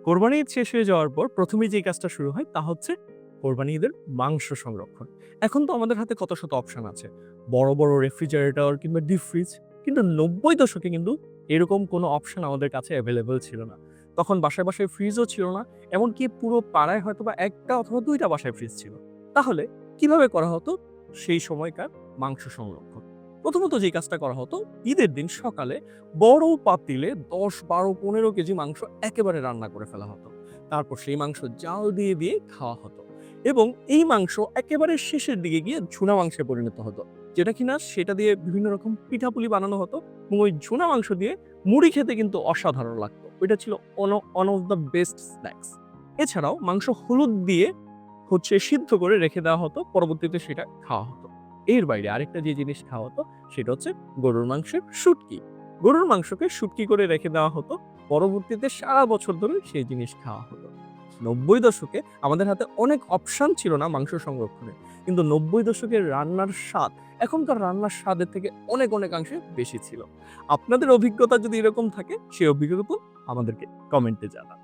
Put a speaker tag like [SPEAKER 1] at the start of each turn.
[SPEAKER 1] কোরবানি ঈদ শেষ হয়ে যাওয়ার পর ১ম এই যে কাজটা শুরু হয় তা হচ্ছে কোরবানি ঈদের মাংস সংরক্ষণ। এখন তো আমাদের হাতে কত শত অপশন আছে। বড়, বড় রেফ্রিজারেটর কিংবা ডিপ ফ্রিজ। কিন্তু ৯০ দশকে কিন্তু এরকম কোনো অপশন আমাদের কাছে এভেইলেবল ছিল না। তখন বাসায়, বাসায় ফ্রিজও ছিল না। এমনকি পুরো পাড়ায় হয়তোবা ১ টা অথবা ২ টা বাসায় ফ্রিজ ছিল। তাহলে কিভাবে করা হতো সেই সময়কার মাংস সংরক্ষণ? প্রথমত যে কাজটা করা হতো ঈদের দিন সকালে বড় পাতিলে ১০, ১২, ১৫ কেজি মাংস একেবারে রান্না করে ফেলা হতো। তারপর সেই মাংস জাল দিয়ে, দিয়ে খাওয়া হতো এবং এই মাংস একেবারে শেষের দিকে গিয়ে ভুনা মাংসে পরিণত হতো। যেটা কিনা সেটা দিয়ে বিভিন্ন রকম পিঠাপুলি বানানো হতো এবং ওই ভুনা মাংস দিয়ে মুড়ি খেতে কিন্তু অসাধারণ লাগতো। ওইটা ছিল one of the best snacks. এছাড়াও মাংস হলুদ দিয়ে সিদ্ধ করে রেখে দেওয়া হতো। পরবর্তীতে সেটা খাওয়া হতো। এর বাইরে আরেকটা যে জিনিস খাওয়া হতো সেটা হচ্ছে গরুর মাংসের শুটকি। গরুর মাংসকে শুটকি করে রেখে দেওয়া হতো। পরবর্তীতে সারা বছর ধরে সেই জিনিস খাওয়া হতো। ৯০ দশকে আমাদের হাতে অনেক অপশন ছিল না মাংস সংরক্ষণের। কিন্তু ৯০ দশকের রান্নার স্বাদ এখনকার রান্নার স্বাদের থেকে অনেক অনেকাংশে বেশি ছিল। আপনাদের অভিজ্ঞতা যদি এরকম থাকে সেই অভিজ্ঞতা আমাদেরকে কমেন্টে জানান।